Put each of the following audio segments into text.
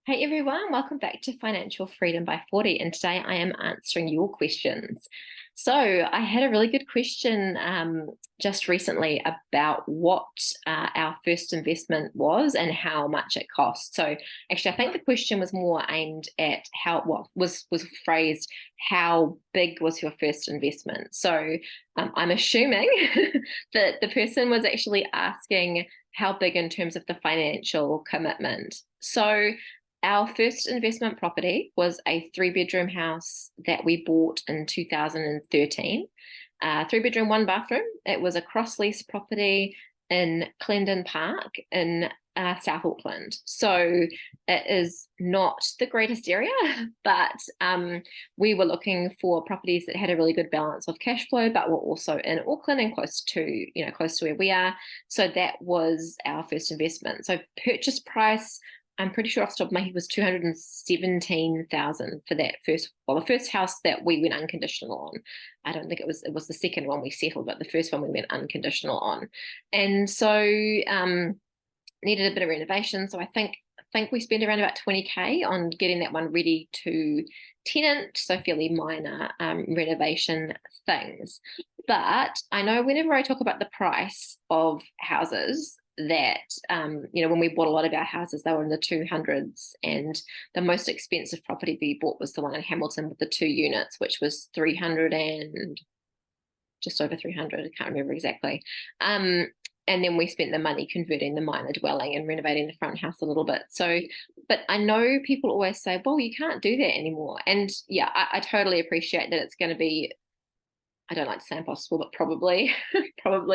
Hey everyone, welcome back to Financial Freedom by 40. And today I am answering your questions. So, I had a really good question just recently about what our first investment was and how much it cost. So, actually, I think the question was more aimed at was phrased, how big was your first investment? So, I'm assuming that the person was actually asking how big in terms of the financial commitment. So, our first investment property was a three-bedroom house that we bought in 2013. Three-bedroom, one bathroom. It was a cross-lease property in Clendon Park in South Auckland. So it is not the greatest area, but we were looking for properties that had a really good balance of cash flow, but were also in Auckland and close to where we are. So that was our first investment. So purchase price, I'm pretty sure off the top of my head, was 217,000 for that the first house that we went unconditional on. I don't think it was the second one we settled, but the first one we went unconditional on. And so needed a bit of renovation. So I think we spent around about 20K on getting that one ready to tenant, so fairly minor renovation things. But I know whenever I talk about the price of houses, that when we bought a lot of our houses, they were in the 200s, and the most expensive property we bought was the one in Hamilton with the 2 units, which was 300 and just over 300. I can't remember exactly. And then we spent the money converting the minor dwelling and renovating the front house a little bit. So, but I know people always say, well, you can't do that anymore. And yeah, I totally appreciate that it's going to be, I don't like to say impossible, but probably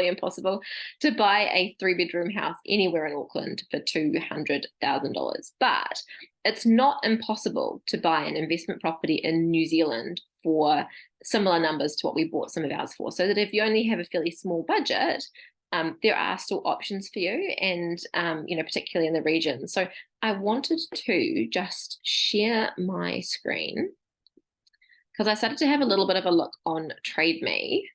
impossible to buy a three-bedroom house anywhere in Auckland for $200,000. But it's not impossible to buy an investment property in New Zealand for similar numbers to what we bought some of ours for. So that if you only have a fairly small budget, there are still options for you, and particularly in the region. So I wanted to just share my screen because I started to have a little bit of a look on Trade Me,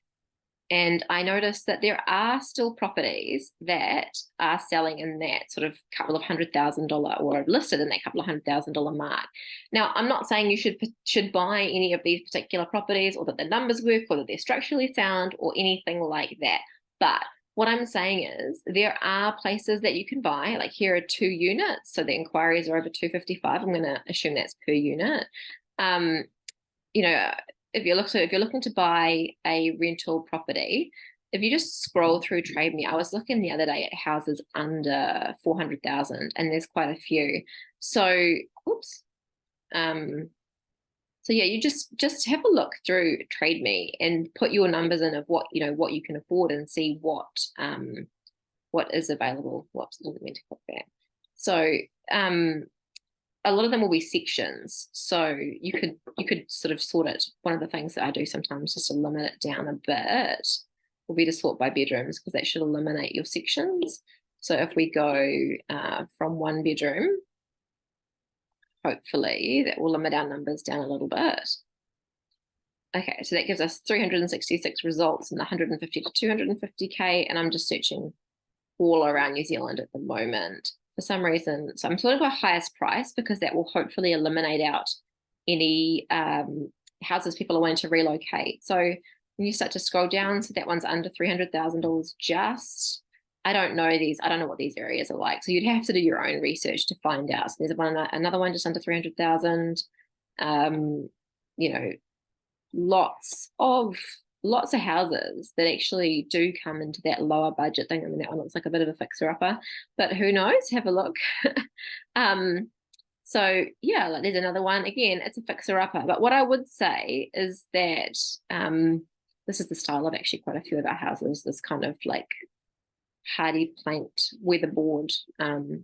and I noticed that there are still properties that are selling in that sort of couple of $100,000 or listed in that couple of $100,000 mark. Now, I'm not saying you should buy any of these particular properties, or that the numbers work, or that they're structurally sound, or anything like that. But what I'm saying is there are places that you can buy, like here are 2 units. So the inquiries are over 255. I'm going to assume that's per unit. If you're looking to buy a rental property, if you just scroll through Trade Me, I was looking the other day at houses under 400,000, and there's quite a few. So, oops. So yeah, you just have a look through Trade Me and put your numbers in of what you can afford, and see what is available. Whoops, I didn't mean to click that. So a lot of them will be sections. So you could sort of sort it. One of the things that I do sometimes, just to limit it down a bit, will be to sort by bedrooms, because that should eliminate your sections. So if we go from 1 bedroom, hopefully that will limit our numbers down a little bit. Okay, so that gives us 366 results in the 150 to 250K, and I'm just searching all around New Zealand at the moment for some reason. So I'm sort of a highest price, because that will hopefully eliminate out any houses people are wanting to relocate. So when you start to scroll down, so that one's under $300,000 just. I don't know what these areas are like. So you'd have to do your own research to find out. So there's another one just under 300,000. Lots of houses that actually do come into that lower budget thing. I mean, that one looks like a bit of a fixer-upper, but who knows? Have a look. So yeah, like there's another one. Again, it's a fixer-upper. But what I would say is that this is the style of actually quite a few of our houses. This kind of like hardy planked weatherboard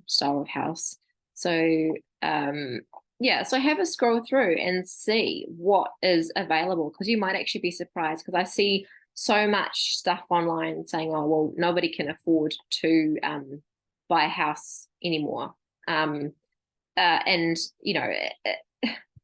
style of house. So so have a scroll through and see what is available, because you might actually be surprised, because I see so much stuff online saying, oh, well, nobody can afford to buy a house anymore. And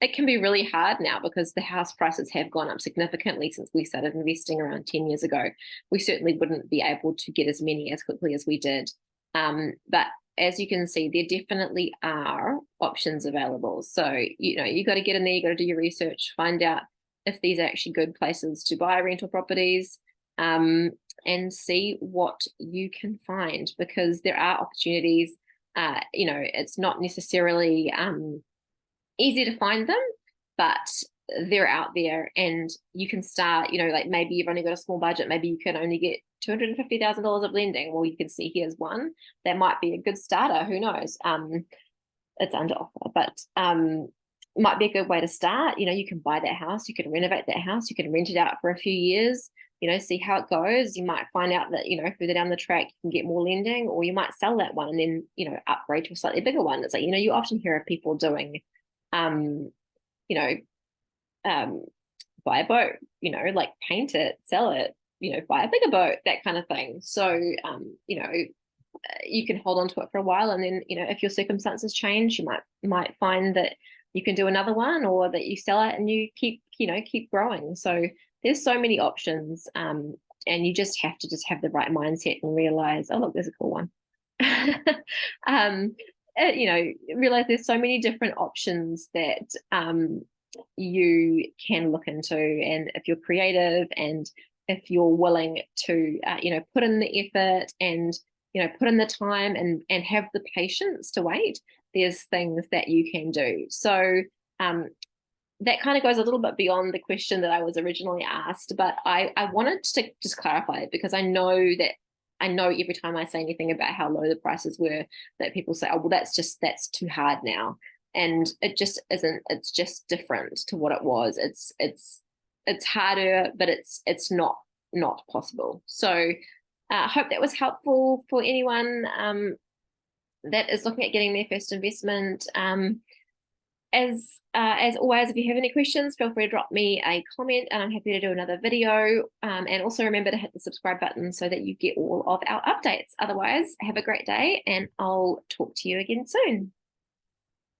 it can be really hard now, because the house prices have gone up significantly since we started investing around 10 years ago. We certainly wouldn't be able to get as many as quickly as we did. But as you can see, there definitely are options available. So, you got to get in there, you got to do your research, find out if these are actually good places to buy rental properties, and see what you can find, because there are opportunities. It's not necessarily easy to find them, but they're out there, and you can start, like maybe you've only got a small budget, maybe you can only get $250,000 of lending. Well, you can see here's one that might be a good starter. Who knows? It's under offer, but might be a good way to start. You can buy that house, you can renovate that house, you can rent it out for a few years, see how it goes. You might find out that, further down the track, you can get more lending, or you might sell that one and then, upgrade to a slightly bigger one. It's like, you often hear of people doing, you know, buy a boat, like paint it, sell it, buy a bigger boat, that kind of thing. So, you can hold on to it for a while, and then, if your circumstances change, you might find that you can do another one, or that you sell it and you keep growing. So there's so many options, and you just have to have the right mindset and realize, oh look, there's a cool one. Realize there's so many different options that you can look into, and if you're creative and if you're willing to put in the effort and put in the time and have the patience to wait, there's things that you can do. So that kind of goes a little bit beyond the question that I was originally asked, but I wanted to just clarify it, because I know every time I say anything about how low the prices were, that people say, oh, well, that's too hard now. And it just isn't. It's just different to what it was. It's harder, but it's not possible. So I hope that was helpful for anyone that is looking at getting their first investment. As always, if you have any questions, feel free to drop me a comment, and I'm happy to do another video. And also remember to hit the subscribe button so that you get all of our updates. Otherwise, have a great day, and I'll talk to you again soon.